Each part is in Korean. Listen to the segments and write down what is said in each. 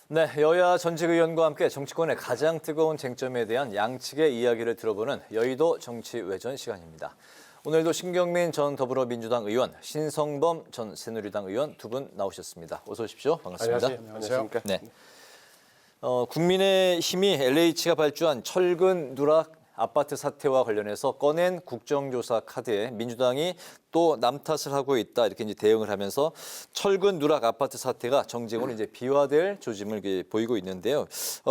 네, 여야 전직 의원과 함께 정치권의 가장 뜨거운 쟁점에 대한 양측의 이야기를 들어보는 여의도 정치외전 시간입니다. 오늘도 신경민 전 더불어민주당 의원, 신성범 전 새누리당 의원 두 분 나오셨습니다. 어서 오십시오. 반갑습니다. 안녕하세요. 네. 국민의힘이 LH가 발주한 철근 누락 아파트 사태와 관련해서 꺼낸 국정조사 카드에 민주당이 또 남탓을 하고 있다 이렇게 이제 대응을 하면서 철근 누락 아파트 사태가 정쟁으로 이제 비화될 조짐을 보이고 있는데요.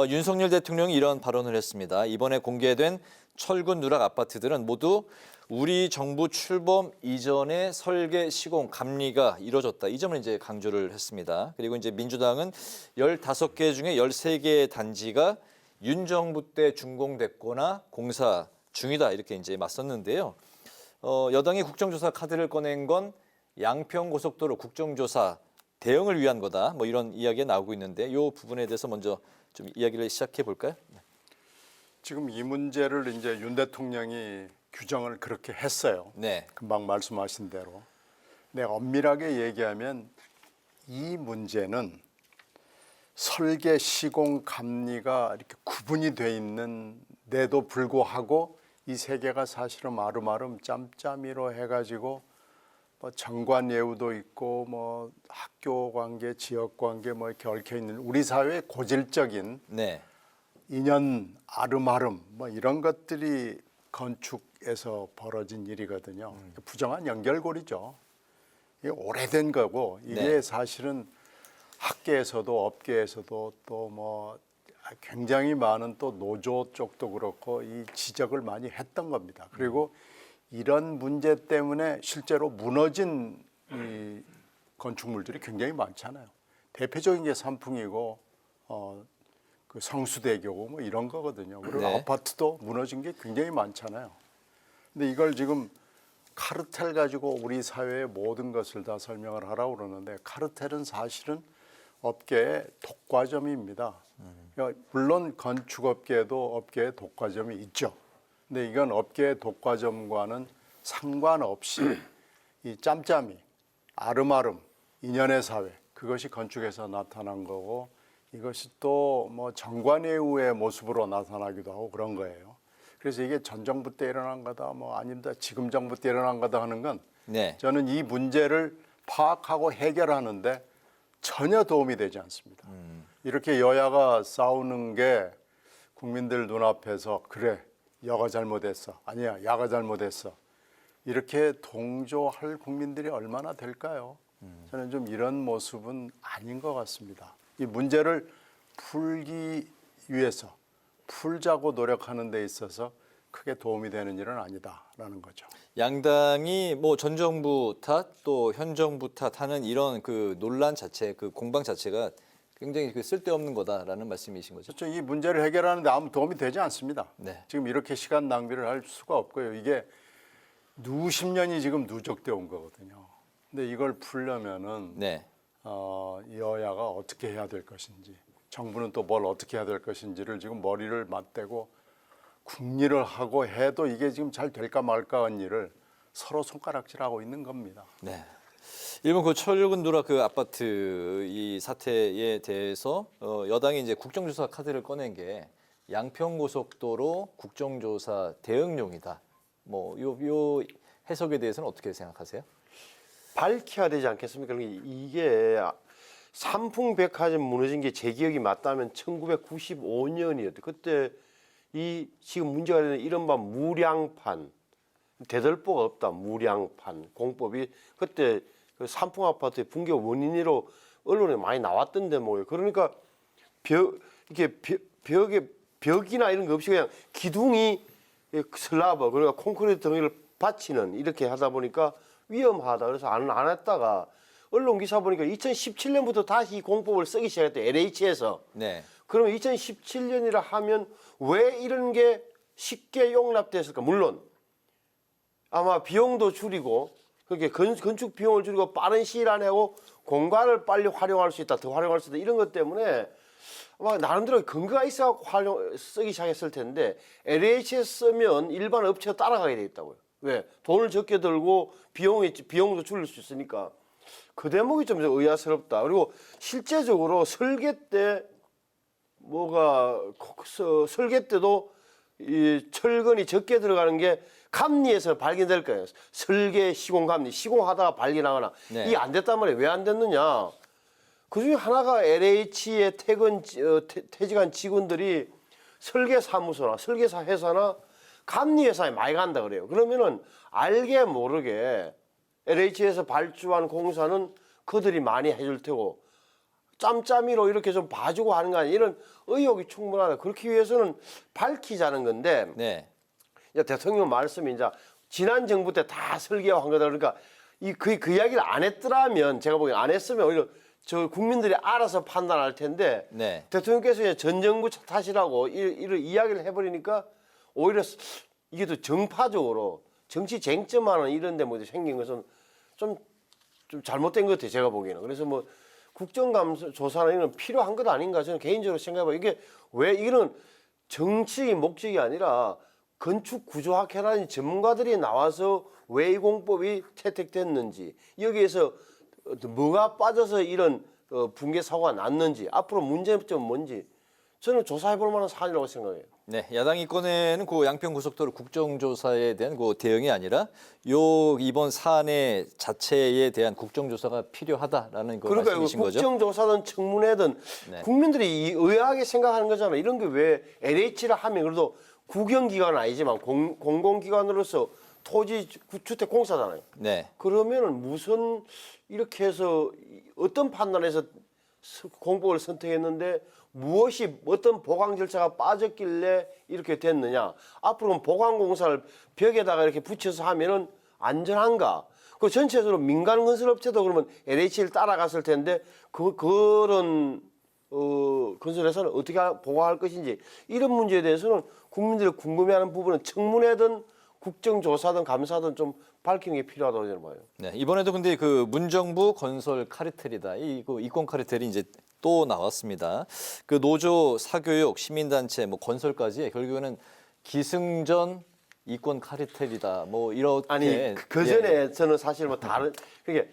윤석열 대통령이 이런 발언을 했습니다. 이번에 공개된 철근 누락 아파트들은 모두 우리 정부 출범 이전에 설계 시공 감리가 이뤄졌다. 이 점을 이제 강조를 했습니다. 그리고 이제 민주당은 15개 중에 13개의 단지가 윤 정부 때 준공됐거나 공사 중이다 이렇게 이제 맞섰는데요. 여당이 국정조사 카드를 꺼낸 건 양평고속도로 국정조사 대응을 위한 거다. 뭐 이런 이야기가 나오고 있는데 이 부분에 대해서 먼저 좀 이야기를 시작해 볼까요? 지금 이 문제를 이제 윤 대통령이 규정을 그렇게 했어요. 네. 금방 말씀하신 대로. 내가 엄밀하게 얘기하면 이 문제는 설계 시공 감리가 이렇게 구분이 돼 있는데도 불구하고 이 세 개가 사실은 아름아름 짬짬이로 해가지고 뭐 정관예우도 있고 뭐 학교 관계, 지역 관계 뭐 이렇게 얽혀 있는 우리 사회의 고질적인 네. 인연 아름아름 뭐 이런 것들이 건축에서 벌어진 일이거든요. 부정한 연결고리죠. 이게 오래된 거고 이게 네. 사실은 학계에서도 업계에서도 또 뭐 굉장히 많은 또 노조 쪽도 그렇고 이 지적을 많이 했던 겁니다. 그리고 이런 문제 때문에 실제로 무너진 이 건축물들이 굉장히 많잖아요. 대표적인 게 삼풍이고 그 성수대교고 뭐 이런 거거든요. 그리고 네. 아파트도 무너진 게 굉장히 많잖아요. 근데 이걸 지금 카르텔 가지고 우리 사회의 모든 것을 다 설명을 하라고 그러는데 카르텔은 사실은 업계의 독과점입니다. 그러니까 물론 건축업계에도 업계의 독과점이 있죠. 근데 이건 업계의 독과점과는 상관없이 이 짬짬이, 아름아름, 인연의 사회 그것이 건축에서 나타난 거고 이것이 또 뭐 정관예우의 모습으로 나타나기도 하고 그런 거예요. 그래서 이게 전 정부 때 일어난 거다, 뭐 아닙니다. 지금 정부 때 일어난 거다 하는 건 네. 저는 이 문제를 파악하고 해결하는데 전혀 도움이 되지 않습니다. 이렇게 여야가 싸우는 게 국민들 눈앞에서 그래, 여가 잘못했어. 아니야, 야가 잘못했어. 이렇게 동조할 국민들이 얼마나 될까요? 저는 좀 이런 모습은 아닌 것 같습니다. 이 문제를 풀기 위해서 풀자고 노력하는 데 있어서 크게 도움이 되는 일은 아니다라는 거죠. 양당이 뭐 전 정부 탓 또 현 정부 탓하는 이런 그 논란 자체, 그 공방 자체가 굉장히 그 쓸데없는 거다라는 말씀이신 거죠? 그렇죠. 이 문제를 해결하는데 아무 도움이 되지 않습니다. 네. 지금 이렇게 시간 낭비를 할 수가 없고요. 이게 누십 년이 지금 누적돼 온 거거든요. 근데 이걸 풀려면은 네. 여야가 어떻게 해야 될 것인지, 정부는 또 뭘 어떻게 해야 될 것인지를 지금 머리를 맞대고 궁리를 하고 해도 이게 지금 잘 될까 말까 한 일을 서로 손가락질하고 있는 겁니다. 네. 일본 그 철근 누락 그 아파트 이 사태에 대해서 여당이 이제 국정조사 카드를 꺼낸 게 양평고속도로 국정조사 대응용이다. 뭐 요 해석에 대해서는 어떻게 생각하세요? 밝혀야 되지 않겠습니까? 이게 삼풍백화점 무너진 게 제 기억이 맞다면 1995년이었대. 그때 이 지금 문제가 되는 이른바 무량판, 대들보가 없다. 무량판 공법이 그때 그 삼풍 아파트의 붕괴 원인으로 언론에 많이 나왔던데 뭐예요. 그러니까 벽이나 이런 거 없이 그냥 기둥이 슬라브 그러니까 콘크리트 덩이를 받치는 이렇게 하다 보니까 위험하다. 그래서 안 했다가 언론 기사 보니까 2017년부터 다시 공법을 쓰기 시작했대. LH에서. 네. 그러면 2017년이라 하면 왜 이런 게 쉽게 용납됐을까? 물론 아마 비용도 줄이고 그렇게 건축 비용을 줄이고 빠른 시일 안에 하고 공간을 빨리 활용할 수 있다, 더 활용할 수 있다 이런 것 때문에 아마 나름대로 근거가 있어서 쓰기 시작했을 텐데 LH에 쓰면 일반 업체가 따라가게 돼 있다고요. 왜? 돈을 적게 들고 비용도 줄일 수 있으니까 그 대목이 좀 의아스럽다. 그리고 실제적으로 설계 때 뭐가 설계 때도 이 철근이 적게 들어가는 게 감리에서 발견될 거예요. 설계 시공 감리 시공하다가 발견하거나 네. 이게 안 됐단 말이에요. 왜 안 됐느냐? 그 중에 하나가 LH에 퇴직한 직원들이 설계사무소나 설계사 회사나 감리회사에 많이 간다 그래요. 그러면은 알게 모르게 LH에서 발주한 공사는 그들이 많이 해줄 테고 짬짬이로 이렇게 좀 봐주고 하는 거 아니에요. 이런 의혹이 충분하다. 그렇기 위해서는 밝히자는 건데 네. 이제 대통령 말씀이 이제 지난 정부 때 다 설계한 거다. 그러니까 그 이야기를 안 했더라면 제가 보기엔 안 했으면 오히려 저 국민들이 알아서 판단할 텐데 네. 대통령께서 이제 전 정부 탓이라고 이런 이야기를 해버리니까 오히려 이게 더 정파적으로 정치 쟁점하는 이런 데 뭐 생긴 것은 좀 잘못된 것 같아요. 제가 보기에는. 그래서 뭐 국정감사조사는 이건 필요한 것 아닌가 저는 개인적으로 생각해봐요. 이게 왜 이거는 정치 목적이 아니라 건축 구조학회라는 전문가들이 나와서 왜 이 공법이 채택됐는지 여기에서 뭐가 빠져서 이런 붕괴 사고가 났는지 앞으로 문제점은 뭔지 저는 조사해볼 만한 사안이라고 생각해요. 네, 야당이 꺼내는 그 양평고속도로 국정조사에 대한 그 대응이 아니라 요 이번 사안의 자체에 대한 국정조사가 필요하다라는 그 그러니까 말씀이신 거죠? 국정조사든 청문회든 네. 국민들이 의아하게 생각하는 거잖아요. 이런 게 왜 LH를 하면 그래도 국영기관은 아니지만 공공기관으로서 토지 주택 공사잖아요. 네. 그러면은 무슨 이렇게 해서 어떤 판단에서 공법을 선택했는데 무엇이 어떤 보강 절차가 빠졌길래 이렇게 됐느냐. 앞으로 보강 공사를 벽에다가 이렇게 붙여서 하면은 안전한가. 그 전체적으로 민간 건설업체도 그러면 LH를 따라갔을 텐데 그런 건설회사는 어떻게 보강할 것인지 이런 문제에 대해서는 국민들이 궁금해하는 부분은 청문회든 국정조사든 감사든 좀 밝히는 게 필요하다고 저는 봐요. 네, 이번에도 근데 그 문정부 건설 카르텔이다. 그 이권 카르텔이 이제 또 나왔습니다. 그 노조, 사교육, 시민단체, 뭐 건설까지 결국에는 기승전 이권 카르텔이다. 뭐 이렇게 아니 그 전에 저는 사실 뭐 다른 그게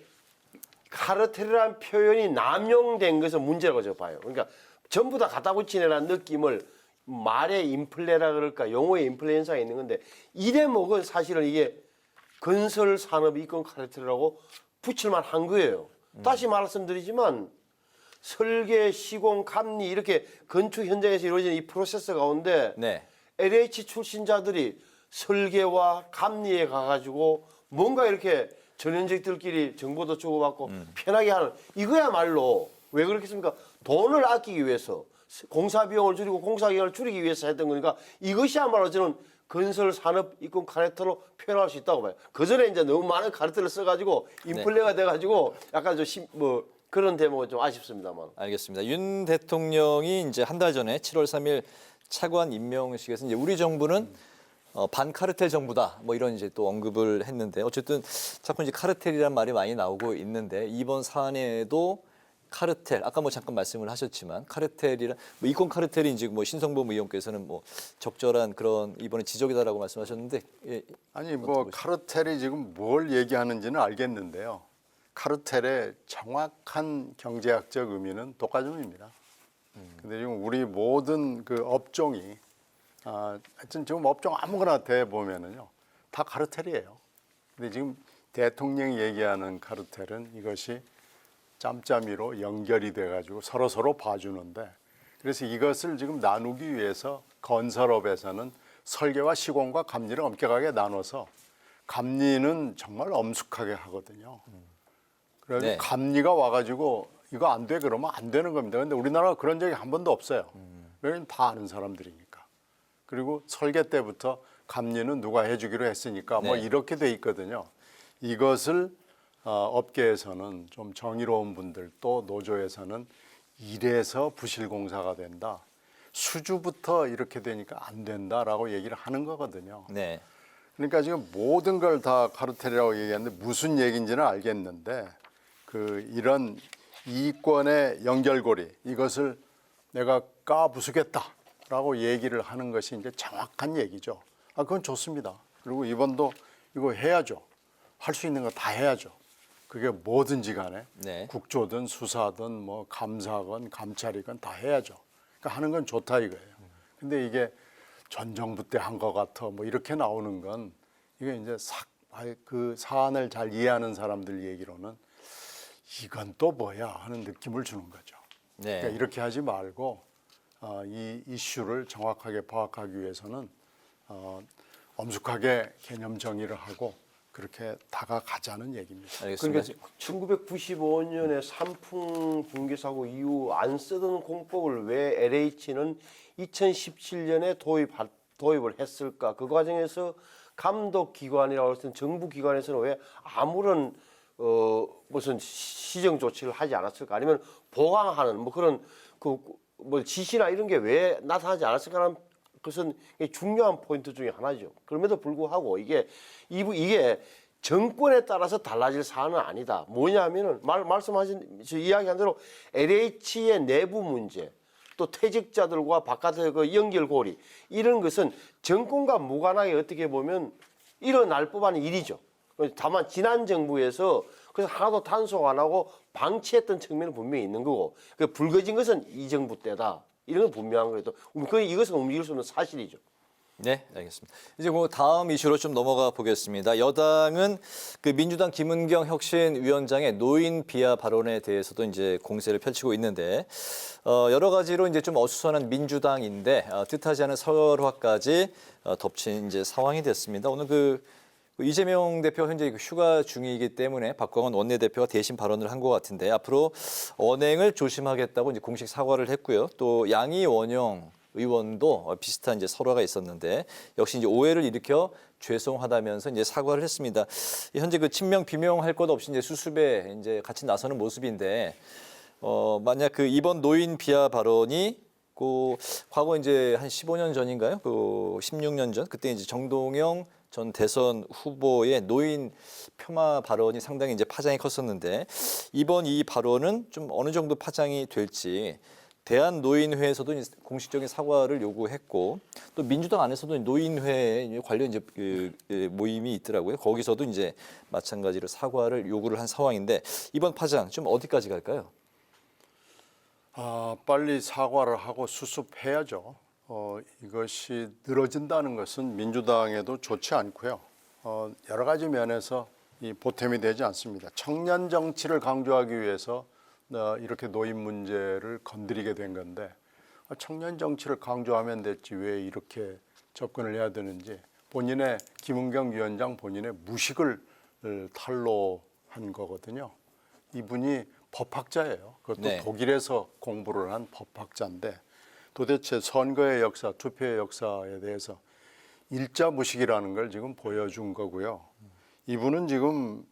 카르텔이라는 표현이 남용된 것은 문제라고 저 봐요. 그러니까 전부 다 갖다 붙이네라는 느낌을 말의 인플레라 그럴까 용어의 인플레 현상이 있는 건데 이 대목은 사실은 이게 건설 산업 이권 카르텔이라고 붙일만 한 거예요. 다시 말씀드리지만 설계, 시공, 감리 이렇게 건축 현장에서 이루어지는 이 프로세스 가운데 네. LH 출신자들이 설계와 감리에 가가지고 뭔가 이렇게 전현직들끼리 정보도 주고받고 편하게 하는 이거야말로 왜 그렇겠습니까? 돈을 아끼기 위해서 공사 비용을 줄이고 공사 기간을 줄이기 위해서 했던 거니까 이것이야말로 저는 건설 산업 이권 카르텔로 표현할 수 있다고 봐요. 그 전에 이제 너무 많은 카르텔을 써가지고 인플레가 돼가지고 약간 뭐 그런 대목은 좀 아쉽습니다만. 알겠습니다. 윤 대통령이 이제 한 달 전에 7월 3일 차관 임명식에서 이제 우리 정부는 반카르텔 정부다. 뭐 이런 이제 또 언급을 했는데 어쨌든 자꾸 이제 카르텔이라는 말이 많이 나오고 있는데 이번 사안에도 카르텔 아까 뭐 잠깐 말씀을 하셨지만 카르텔이란 뭐 이권 카르텔이 이제 뭐 신성범 의원께서는 뭐 적절한 그런 이번에 지적이다라고 말씀하셨는데 예, 아니 뭐 카르텔이 지금 뭘 얘기하는지는 알겠는데요. 카르텔의 정확한 경제학적 의미는 독과점입니다. 근데 지금 우리 모든 그 업종이 하여튼 지금 업종 아무거나 대 보면은요 다 카르텔이에요. 근데 지금 대통령이 얘기하는 카르텔은 이것이 짬짬이로 연결이 돼가지고 서로 봐주는데 그래서 이것을 지금 나누기 위해서 건설업에서는 설계와 시공과 감리를 엄격하게 나눠서 감리는 정말 엄숙하게 하거든요. 그래서 네. 감리가 와가지고 이거 안 돼 그러면 안 되는 겁니다. 근데 우리나라가 그런 적이 한 번도 없어요. 왜냐면 다 아는 사람들이니까. 그리고 설계 때부터 감리는 누가 해주기로 했으니까 뭐 네. 이렇게 돼 있거든요. 이것을 업계에서는 좀 정의로운 분들 또 노조에서는 이래서 부실공사가 된다. 수주부터 이렇게 되니까 안 된다라고 얘기를 하는 거거든요. 네. 그러니까 지금 모든 걸 다 카르텔이라고 얘기하는데 무슨 얘기인지는 알겠는데 이런 이권의 연결고리 이것을 내가 까부수겠다라고 얘기를 하는 것이 이제 정확한 얘기죠. 그건 좋습니다. 그리고 이번도 이거 해야죠. 할 수 있는 거 다 해야죠. 그게 뭐든지 간에 네. 국조든 수사든 뭐 감사건 감찰이건 다 해야죠. 그러니까 하는 건 좋다 이거예요. 근데 이게 전 정부 때 한 것 같아 뭐 이렇게 나오는 건 이게 이제 그 사안을 잘 이해하는 사람들 얘기로는 이건 또 뭐야 하는 느낌을 주는 거죠. 네. 그러니까 이렇게 하지 말고 이 이슈를 정확하게 파악하기 위해서는 엄숙하게 개념 정의를 하고 그렇게 다가가자는 얘기입니다. 알겠습니다. 그러니까 1995년에 삼풍 붕괴 사고 이후 안 쓰던 공법을 왜 LH는 2017년에 도입을 했을까? 그 과정에서 감독 기관이라고 했던 정부 기관에서는 왜 아무런 무슨 시정 조치를 하지 않았을까? 아니면 보강하는 뭐 그런 뭐 지시나 이런 게 왜 나타나지 않았을까라는 것은 중요한 포인트 중에 하나죠. 그럼에도 불구하고 이게 정권에 따라서 달라질 사안은 아니다. 뭐냐면은 말씀하신 이야기한 대로 LH의 내부 문제, 또 퇴직자들과 바깥의 그 연결고리 이런 것은 정권과 무관하게 어떻게 보면 일어날 법한 일이죠. 다만 지난 정부에서 그래서 하나도 단속 안 하고 방치했던 측면은 분명히 있는 거고 그 불거진 것은 이 정부 때다. 이런 건 분명한 거예요. 또 이것은 움직일 수 없는 사실이죠. 네, 알겠습니다. 이제 그 다음 이슈로 좀 넘어가 보겠습니다. 여당은 그 민주당 김은경 혁신위원장의 노인 비하 발언에 대해서도 이제 공세를 펼치고 있는데 여러 가지로 이제 좀 어수선한 민주당인데 뜻하지 않은 서열화까지 덮친 이제 상황이 됐습니다. 오늘 그 이재명 대표 현재 휴가 중이기 때문에 박광원 원내대표가 대신 발언을 한 것 같은데 앞으로 언행을 조심하겠다고 이제 공식 사과를 했고요. 또 양희 원영 의원도 비슷한 이제 설화가 있었는데 역시 이제 오해를 일으켜 죄송하다면서 이제 사과를 했습니다. 현재 그 친명 비명할 것 없이 이제 수습에 이제 같이 나서는 모습인데 만약 그 이번 노인 비하 발언이 그 과거 이제 한 15년 전인가요? 그 16년 전 그때 이제 정동영 전 대선 후보의 노인 폄하 발언이 상당히 이제 파장이 컸었는데 이번 이 발언은 좀 어느 정도 파장이 될지 대한노인회에서도 공식적인 사과를 요구했고 또 민주당 안에서도 노인회 관련 이제 그 모임이 있더라고요. 거기서도 이제 마찬가지로 사과를 요구를 한 상황인데 이번 파장 좀 어디까지 갈까요? 빨리 사과를 하고 수습해야죠. 이것이 늘어진다는 것은 민주당에도 좋지 않고요. 여러 가지 면에서 이 보탬이 되지 않습니다. 청년 정치를 강조하기 위해서 이렇게 노인 문제를 건드리게 된 건데 청년 정치를 강조하면 됐지 왜 이렇게 접근을 해야 되는지 본인의 김은경 위원장 본인의 무식을 탄로한 거거든요. 이분이 법학자예요. 그것도 네. 독일에서 공부를 한 법학자인데 도대체 선거의 역사, 투표의 역사에 대해서 일자 무식이라는 걸 지금 보여준 거고요. 이분은 지금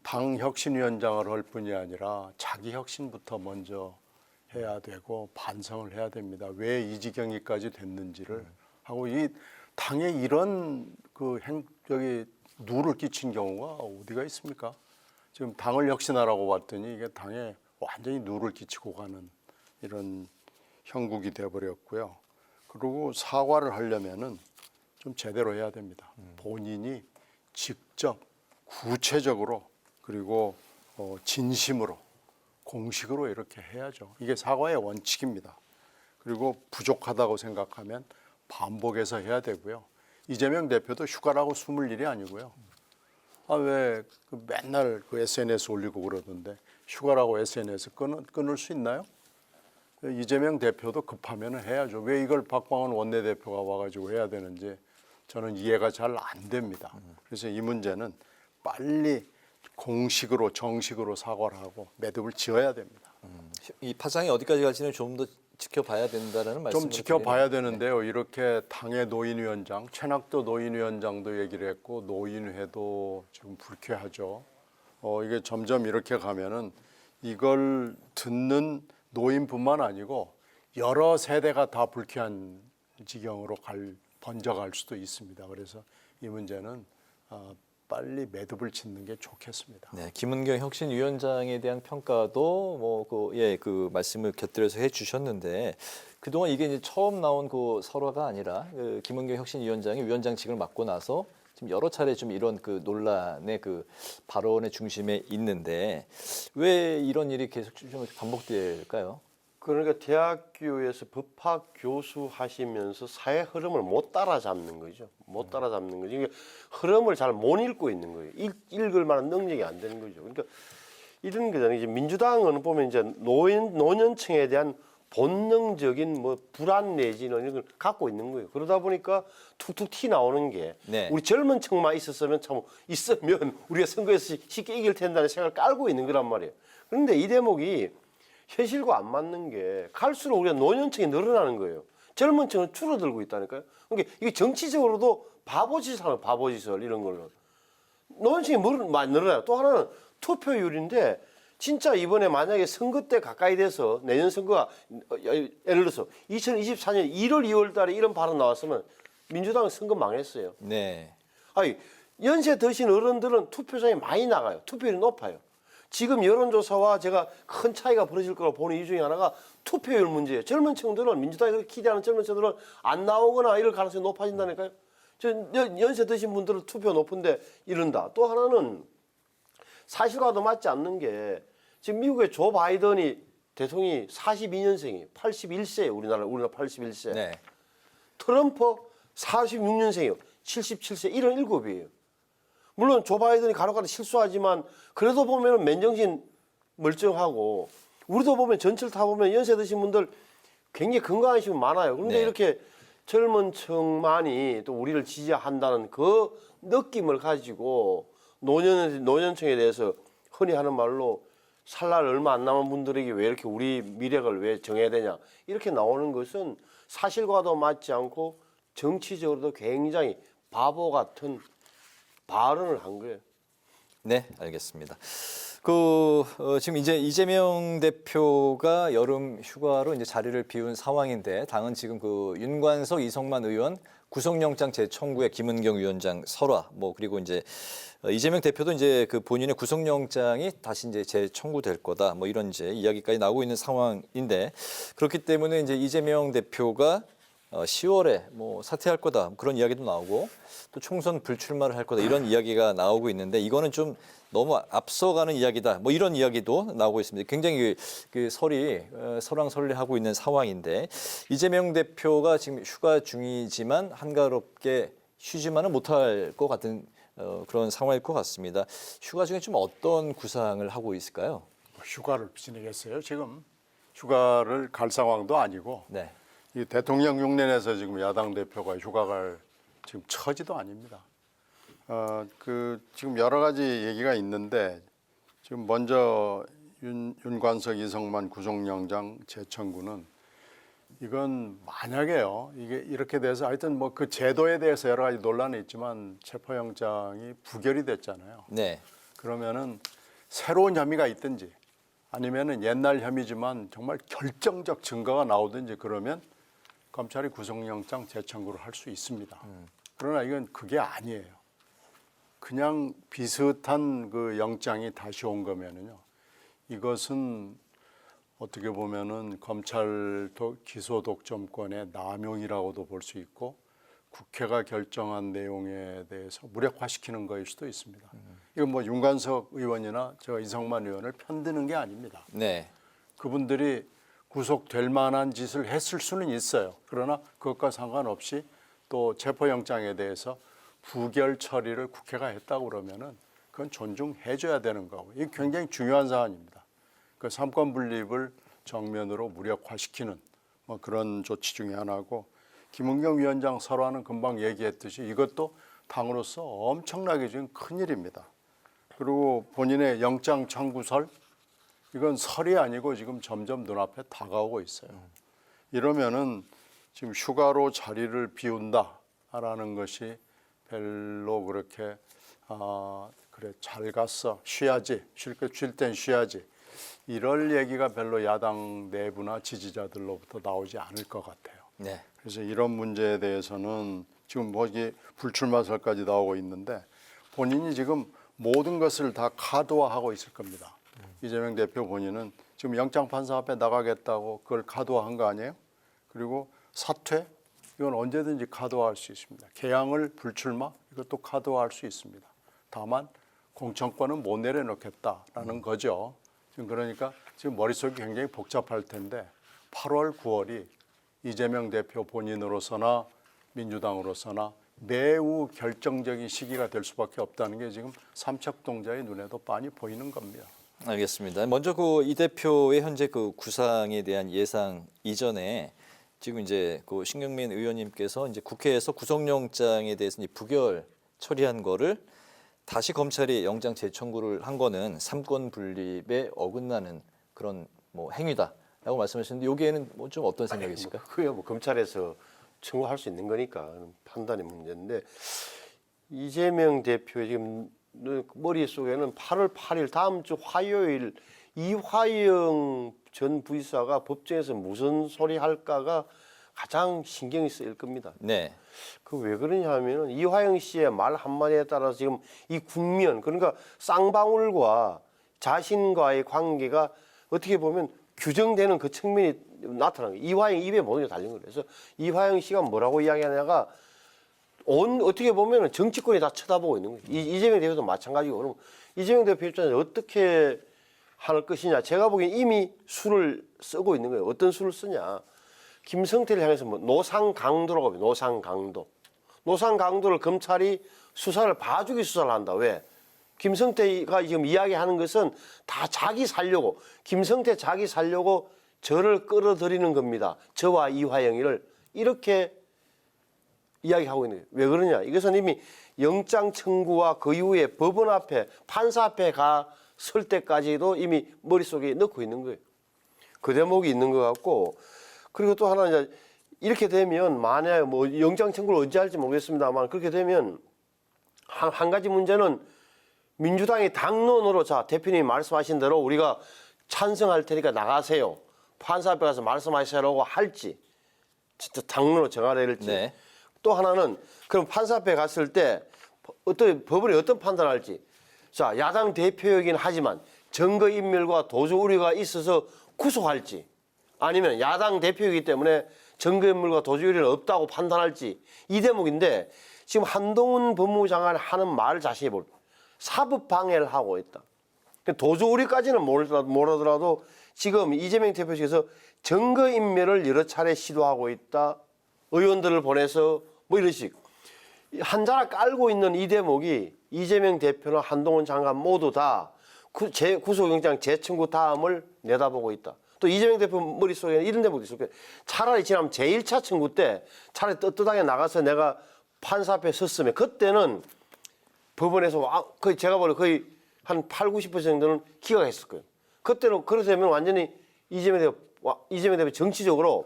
당 혁신위원장을 할 뿐이 아니라 자기 혁신부터 먼저 해야 되고 반성을 해야 됩니다. 왜 이 지경이까지 됐는지를 하고 이 당에 이런 누를 끼친 경우가 어디가 있습니까? 지금 당을 혁신하라고 봤더니 이게 당에 완전히 누를 끼치고 가는 이런 형국이 돼버렸고요. 그리고 사과를 하려면은 좀 제대로 해야 됩니다. 본인이 직접 구체적으로 그리고 진심으로 공식으로 이렇게 해야죠. 이게 사과의 원칙입니다. 그리고 부족하다고 생각하면 반복해서 해야 되고요. 이재명 대표도 휴가라고 숨을 일이 아니고요. 왜 맨날 SNS 올리고 그러던데 휴가라고 SNS 끊을 수 있나요? 이재명 대표도 급하면 해야죠. 왜 이걸 박광원 원내대표가 와가지고 해야 되는지 저는 이해가 잘 안 됩니다. 그래서 이 문제는 빨리 공식으로 정식으로 사과를 하고 매듭을 지어야 됩니다. 이 파장이 어디까지 갈지는 좀 더 지켜봐야 된다는 말씀을 좀 지켜봐야 되는데요. 이렇게 당의 노인위원장, 최낙도 노인위원장도 얘기를 했고 노인회도 지금 불쾌하죠. 이게 점점 이렇게 가면은 이걸 듣는 노인뿐만 아니고 여러 세대가 다 불쾌한 지경으로 번져갈 수도 있습니다. 그래서 이 문제는 빨리 매듭을 짓는 게 좋겠습니다. 네, 김은경 혁신위원장에 대한 평가도 그 말씀을 곁들여서 해주셨는데 그동안 이게 이제 처음 나온 그 설화가 아니라 그 김은경 혁신위원장이 위원장직을 맡고 나서 지금 여러 차례 좀 이런 그 논란의 그 발언의 중심에 있는데 왜 이런 일이 계속 좀 반복될까요? 그러니까 대학교에서 법학 교수 하시면서 사회 흐름을 못 따라잡는 거죠. 못 따라잡는 거죠. 이게 흐름을 잘 못 읽고 있는 거예요. 읽을 만한 능력이 안 되는 거죠. 그러니까 이런 거잖아요. 이제 민주당은 보면 이제 노년층에 대한 본능적인 뭐 불안 내지는 이런 걸 갖고 있는 거예요. 그러다 보니까 툭툭 튀 나오는 게 네. 우리 젊은 층만 있었으면 참 있으면 우리가 선거에서 쉽게 이길 텐다는 생각을 깔고 있는 거란 말이에요. 그런데 이 대목이 현실과 안 맞는 게 갈수록 우리가 노년층이 늘어나는 거예요. 젊은 층은 줄어들고 있다니까요. 그러니까 이게 정치적으로도 바보짓을 하는 바보짓을 이런 걸로. 노년층이 많이 늘어나요. 또 하나는 투표율인데 진짜 이번에 만약에 선거 때 가까이 돼서 내년 선거가 예를 들어서 2024년 1월, 2월 달에 이런 발언 나왔으면 민주당은 선거 망했어요. 네. 아니, 연세 드신 어른들은 투표장에 많이 나가요. 투표율이 높아요. 지금 여론조사와 제가 큰 차이가 벌어질 거라고 보는 이유 중에 하나가 투표율 문제예요. 젊은 층들은 민주당이 그렇게 기대하는 젊은 층들은 안 나오거나 이럴 가능성이 높아진다니까요. 연세 드신 분들은 투표 높은데 이른다. 또 하나는 사실과도 맞지 않는 게 지금 미국의 조 바이든이 대통령이 42년생이에요. 81세예요. 우리나라 81세. 네. 트럼프 46년생이에요. 77세 77이에요. 물론 조 바이든이 간혹가다 실수하지만 그래도 보면은 맨정신 멀쩡하고 우리도 보면 전철 타보면 연세 드신 분들 굉장히 건강하신 분 많아요. 그런데 네. 이렇게 젊은 층만이 또 우리를 지지한다는 그 느낌을 가지고 노년층에 대해서 흔히 하는 말로 살 날 얼마 안 남은 분들에게 왜 이렇게 우리 미래를 왜 정해야 되냐 이렇게 나오는 것은 사실과도 맞지 않고 정치적으로도 굉장히 바보 같은 발언을 한 거예요. 네, 알겠습니다. 지금 이제 이재명 대표가 여름 휴가로 이제 자리를 비운 상황인데 당은 지금 윤관석, 이성만 의원 구속영장 재청구에 김은경 위원장 설화 그리고 이제 이재명 대표도 이제 본인의 구속영장이 다시 이제 재청구될 거다 이런 이제 이야기까지 나오고 있는 상황인데 그렇기 때문에 이제 이재명 대표가 10월에 사퇴할 거다 그런 이야기도 나오고 또 총선 불출마를 할 거다 이런 이야기가 나오고 있는데 이거는 좀 너무 앞서가는 이야기다 이런 이야기도 나오고 있습니다. 굉장히 설이 설왕설래하고 있는 상황인데 이재명 대표가 지금 휴가 중이지만 한가롭게 쉬지만은 못할 것 같은 그런 상황일 것 같습니다. 휴가 중에 좀 어떤 구상을 하고 있을까요? 휴가를 지내겠어요? 지금 휴가를 갈 상황도 아니고 네. 이 대통령 흉내내서 지금 야당 대표가 휴가 갈 지금 처지도 아닙니다. 지금 여러 가지 얘기가 있는데 지금 먼저 윤관석, 이성만 구속영장 재청구는 이건 만약에요. 이게 이렇게 돼서 하여튼 그 제도에 대해서 여러 가지 논란이 있지만 체포영장이 부결이 됐잖아요. 네. 그러면은 새로운 혐의가 있든지 아니면은 옛날 혐의지만 정말 결정적 증거가 나오든지 그러면 검찰이 구속영장 재청구를 할 수 있습니다. 그러나 이건 그게 아니에요. 그냥 비슷한 영장이 다시 온 거면은요. 이것은 어떻게 보면은 검찰 기소 독점권의 남용이라고도 볼 수 있고 국회가 결정한 내용에 대해서 무력화시키는 거일 수도 있습니다. 이건 윤관석 의원이나 이성만 의원을 편드는 게 아닙니다. 네. 그분들이 구속될 만한 짓을 했을 수는 있어요. 그러나 그것과 상관없이 또 체포영장에 대해서 부결 처리를 국회가 했다고 그러면은 그건 존중해줘야 되는 거고 이게 굉장히 중요한 사안입니다. 그 삼권 분립을 정면으로 무력화시키는 그런 조치 중에 하나고 김은경 위원장 설화는 금방 얘기했듯이 이것도 당으로서 엄청나게 지금 큰일입니다. 그리고 본인의 영장 청구설 이건 설이 아니고 지금 점점 눈앞에 다가오고 있어요. 이러면은 지금 휴가로 자리를 비운다라는 것이 별로 그렇게 그래 잘 갔어 쉬야지 쉴 땐 쉬야지 이럴 얘기가 별로 야당 내부나 지지자들로부터 나오지 않을 것 같아요. 네. 그래서 이런 문제에 대해서는 지금 이게 불출마설까지 나오고 있는데 본인이 지금 모든 것을 다 카드화하고 있을 겁니다. 이재명 대표 본인은 지금 영장판사 앞에 나가겠다고 그걸 카드화한 거 아니에요? 그리고 사퇴 이건 언제든지 카드화할 수 있습니다. 개항을 불출마 이것도 카드화할 수 있습니다. 다만 공천권은 못 내려놓겠다라는 거죠. 지금 그러니까 지금 머릿속이 굉장히 복잡할 텐데 8월, 9월이 이재명 대표 본인으로서나 민주당으로서나 매우 결정적인 시기가 될 수밖에 없다는 게 지금 삼척동자의 눈에도 빤히 보이는 겁니다. 알겠습니다. 먼저 그 이 대표의 현재 그 구상에 대한 예상 이전에 지금 이제 그 신경민 의원님께서 이제 국회에서 구속영장에 대해서 이제 부결 처리한 거를 다시 검찰이 영장 재청구를 한 거는 삼권 분립에 어긋나는 그런 뭐 행위다라고 말씀하셨는데 여기에는 뭐 좀 어떤 생각이실까요? 그게 뭐 검찰에서 청구할 수 있는 거니까 판단의 문제인데 이재명 대표 지금 머릿속에는 8월 8일 다음 주 화요일 이화영 전 부지사가 법정에서 무슨 소리 할까가 가장 신경이 쓰일 겁니다. 네. 그 왜 그러냐 하면은 이화영 씨의 말 한마디에 따라서 지금 이 국면 그러니까 쌍방울과 자신과의 관계가 어떻게 보면 규정되는 그 측면이 나타나는 거예요. 이화영 입에 모든 게 달린 거예요. 그래서 이화영 씨가 뭐라고 이야기하냐가 어떻게 보면 정치권이 다 쳐다보고 있는 거예요. 이재명 대표도 마찬가지고 그럼 이재명 대표 입장에서 어떻게 할 것이냐. 제가 보기엔 이미 수를 쓰고 있는 거예요. 어떤 수를 쓰냐. 김성태를 향해서 뭐 노상강도라고 합니다. 노상강도. 노상강도를 검찰이 수사를 봐주기 수사를 한다. 왜? 김성태가 지금 이야기하는 것은 다 자기 살려고 김성태 자기 살려고 저를 끌어들이는 겁니다. 저와 이화영이를 이렇게 이야기하고 있는 거예요. 왜 그러냐? 이것은 이미 영장 청구와 그 이후에 법원 앞에 판사 앞에 갔을 때까지도 이미 머릿속에 넣고 있는 거예요. 그 대목이 있는 것 같고 그리고 또 하나 이제 이렇게 되면 만약에 뭐 영장 청구를 언제 할지 모르겠습니다만 그렇게 되면 한 가지 문제는 민주당이 당론으로 자 대표님이 말씀하신 대로 우리가 찬성할 테니까 나가세요. 판사 앞에 가서 말씀하시라고 할지 진짜 당론으로 정하려 할지 네. 또 하나는 그럼 판사 앞에 갔을 때 어떤 법원이 어떤 판단을 할지 자 야당 대표이긴 하지만 증거인멸과 도주 우려가 있어서 구속할지 아니면 야당 대표이기 때문에 증거인멸과 도주 우려는 없다고 판단할지 이 대목인데 지금 한동훈 법무부 장관이 하는 말 자신이 사법 방해를 하고 있다. 도주 우려까지는 모르더라도 지금 이재명 대표께서 증거인멸을 여러 차례 시도하고 있다. 의원들을 보내서 뭐 이런 식. 한자락 깔고 있는 이 대목이 이재명 대표나 한동훈 장관 모두 다 구속영장 재청구 다음을 내다보고 있다. 또 이재명 대표 머릿속에는 이런 대목도 있을 거예요. 차라리 지난 제1차 청구 때 차라리 떳떳하게 나가서 내가 판사 앞에 섰으면 그때는 법원에서 거의 제가 보기에 거의 한 80~90% 정도는 기각했을 거예요. 그때는 그렇게 되면 완전히 이재명 대표 정치적으로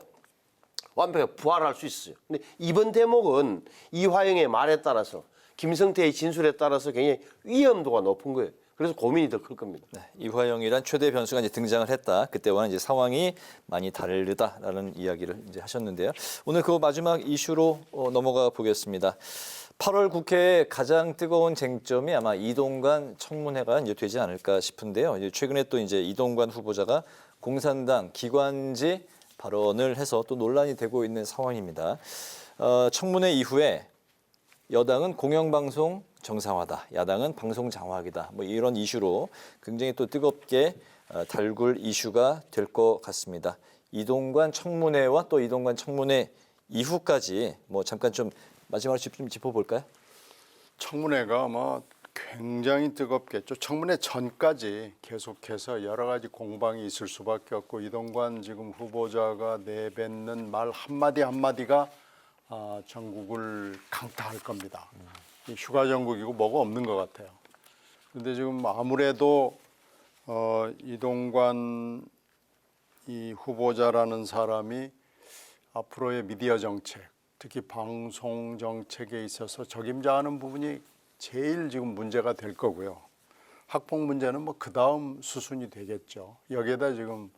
완벽하게 부활할 수 있어요. 근데 이번 대목은 이화영의 말에 따라서 김성태의 진술에 따라서 굉장히 위험도가 높은 거예요. 그래서 고민이 더 클 겁니다. 네, 이화영이란 최대 변수가 이제 등장을 했다. 그때와는 이제 상황이 많이 다르다라는 이야기를 이제 하셨는데요. 오늘 그 마지막 이슈로 넘어가 보겠습니다. 8월 국회의 가장 뜨거운 쟁점이 아마 이동관 청문회가 이제 되지 않을까 싶은데요. 이제 최근에 또 이제 이동관 후보자가 공산당 기관지 발언을 해서 또 논란이 되고 있는 상황입니다. 청문회 이후에 여당은 공영방송 정상화다, 야당은 방송 장악이다. 뭐 이런 이슈로 굉장히 또 뜨겁게 달굴 이슈가 될 것 같습니다. 이동관 청문회와 또 이동관 청문회 이후까지 뭐 잠깐 좀 마지막으로 좀 짚어볼까요? 청문회가 아마 굉장히 뜨겁겠죠. 청문회 전까지 계속해서 여러 가지 공방이 있을 수밖에 없고 이동관 지금 후보자가 내뱉는 말 한마디 한마디가 전국을 강타할 겁니다. 휴가 전국이고 뭐가 없는 것 같아요. 그런데 지금 아무래도 이동관 이 후보자라는 사람이 앞으로의 미디어 정책, 특히 방송 정책에 있어서 적임자하는 부분이 제일 지금 문제가 될 거고요. 학폭 문제는 뭐 그 다음 수순이 되겠죠. 여기에다 지금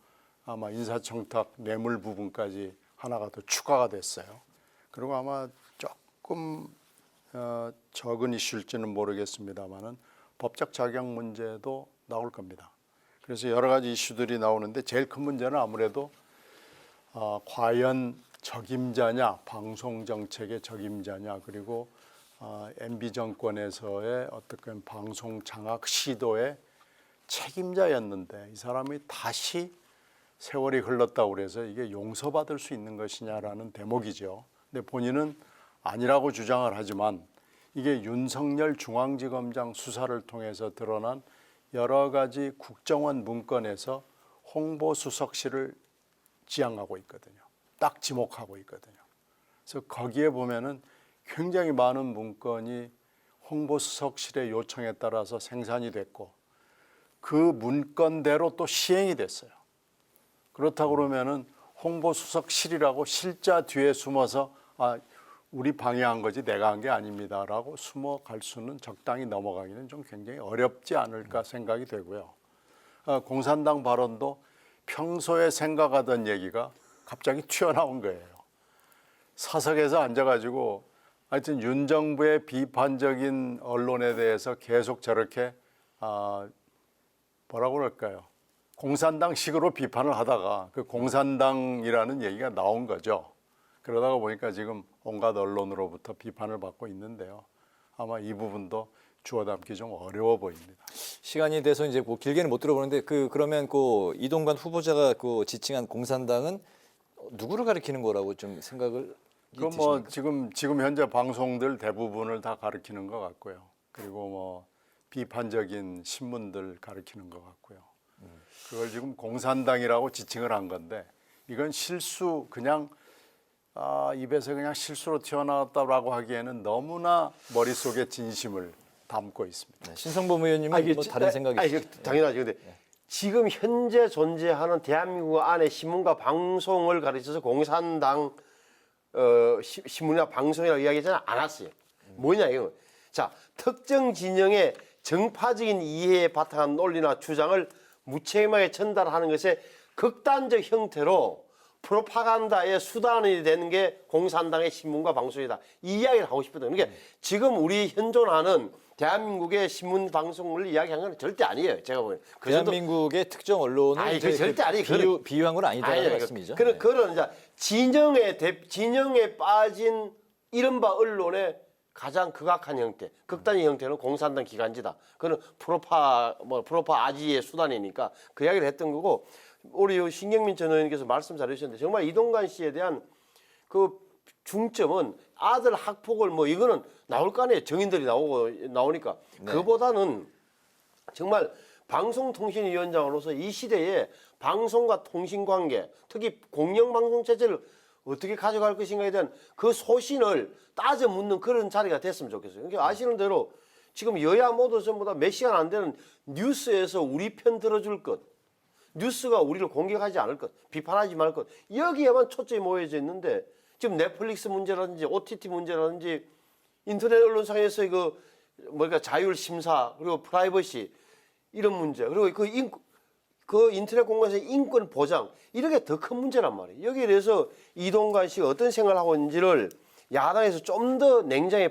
아마 인사청탁 뇌물 부분까지 하나가 더 추가가 됐어요. 그리고 아마 조금 적은 이슈일지는 모르겠습니다만은 법적 자격 문제도 나올 겁니다. 그래서 여러 가지 이슈들이 나오는데 제일 큰 문제는 아무래도 과연 적임자냐, 방송 정책의 적임자냐, 그리고 MB 정권에서의 어떤 방송 장악 시도의 책임자였는데 이 사람이 다시 세월이 흘렀다고 그래서 이게 용서받을 수 있는 것이냐라는 대목이죠. 근데 본인은 아니라고 주장을 하지만 이게 윤석열 중앙지검장 수사를 통해서 드러난 여러 가지 국정원 문건에서 홍보수석실을 지향하고 있거든요. 딱 지목하고 있거든요. 그래서 거기에 보면은 굉장히 많은 문건이 홍보수석실의 요청에 따라서 생산이 됐고 그 문건대로 또 시행이 됐어요. 그렇다고 그러면은 홍보수석실이라고 실자 뒤에 숨어서 우리 방해한 거지 내가 한 게 아닙니다라고 숨어갈 수는 적당히 넘어가기는 좀 굉장히 어렵지 않을까 생각이 되고요. 공산당 발언도 평소에 생각하던 얘기가 갑자기 튀어나온 거예요. 사석에서 앉아가지고 하여튼 윤 정부의 비판적인 언론에 대해서 계속 저렇게 뭐라고 그럴까요? 공산당식으로 비판을 하다가 그 공산당이라는 얘기가 나온 거죠. 그러다가 보니까 지금 온갖 언론으로부터 비판을 받고 있는데요. 아마 이 부분도 주워 담기 좀 어려워 보입니다. 시간이 돼서 이제 뭐 길게는 못 들어보는데 그러면 그 이동관 후보자가 그 지칭한 공산당은 누구를 가리키는 거라고 좀 생각을 뭐 지금 현재 방송들 대부분을 다 가리키는 것 같고요. 그리고 뭐 비판적인 신문들 가리키는 것 같고요. 그걸 지금 공산당이라고 지칭을 한 건데 이건 실수 그냥 입에서 그냥 실수로 튀어나왔다라고 하기에는 너무나 머릿속에 진심을 담고 있습니다. 네, 신성범 의원님은 뭐 다른 생각이 있으시죠? 당연하죠. 근데 지금 현재 존재하는 대한민국 안에 신문과 방송을 가르쳐서 공산당 신문이나 방송이라고 이야기하지는 않았어요. 뭐냐 이거. 자, 특정 진영의 정파적인 이해에 바탕한 논리나 주장을 무책임하게 전달하는 것의 극단적 형태로 프로파간다의 수단이 되는 게 공산당의 신문과 방송이다. 이 이야기를 하고 싶거든요. 그러니까 지금 우리 현존하는 대한민국의 신문 방송을 이야기한 건 절대 아니에요. 제가 보기에는. 대한민국의 특정 언론을 그 절대 아니에요. 비유한 건 아니다라는 말씀이죠. 그런 이제 진영에 빠진 이른바 언론의 가장 극악한 형태, 극단의 형태는 공산당 기관지다. 그는 프로파 아지의 수단이니까 그 이야기를 했던 거고, 우리 신경민 전 의원님께서 말씀 잘해주셨는데 정말 이동관 씨에 대한 그 중점은 아들 학폭을 뭐 이거는 나올 거 아니에요. 정인들이 나오니까 네. 그보다는 정말 방송통신위원장으로서 이 시대에 방송과 통신관계, 특히 공영방송 체제를 어떻게 가져갈 것인가에 대한 그 소신을 따져 묻는 그런 자리가 됐으면 좋겠어요. 그러니까 아시는 대로 지금 여야 모두 전부 다 몇 시간 안 되는 뉴스에서 우리 편 들어줄 것, 뉴스가 우리를 공격하지 않을 것, 비판하지 말 것, 여기에만 초점이 모여져 있는데 지금 넷플릭스 문제라든지 OTT 문제라든지 인터넷 언론상에서 자율 심사 그리고 프라이버시 이런 문제, 그리고 그 인터넷 공간에서 인권 보장 이런 게 더 큰 문제란 말이에요. 여기에 대해서 이동관 씨가 어떤 생각을 하고 있는지를 야당에서 좀 더 냉정히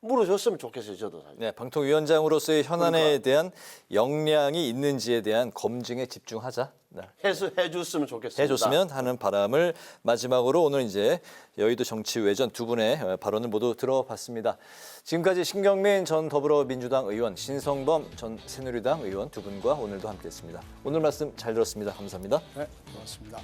물어줬으면 좋겠어요. 저도 사실. 네, 방통위원장으로서의 현안에 대한 역량이 있는지에 대한 검증에 집중하자. 네. 해줬으면 좋겠습니다. 해줬으면 하는 바람을 마지막으로 오늘 이제 여의도 정치외전 두 분의 발언을 모두 들어봤습니다. 지금까지 신경민 전 더불어민주당 의원, 신성범 전 새누리당 의원 두 분과 오늘도 함께했습니다. 오늘 말씀 잘 들었습니다. 감사합니다. 네, 고맙습니다.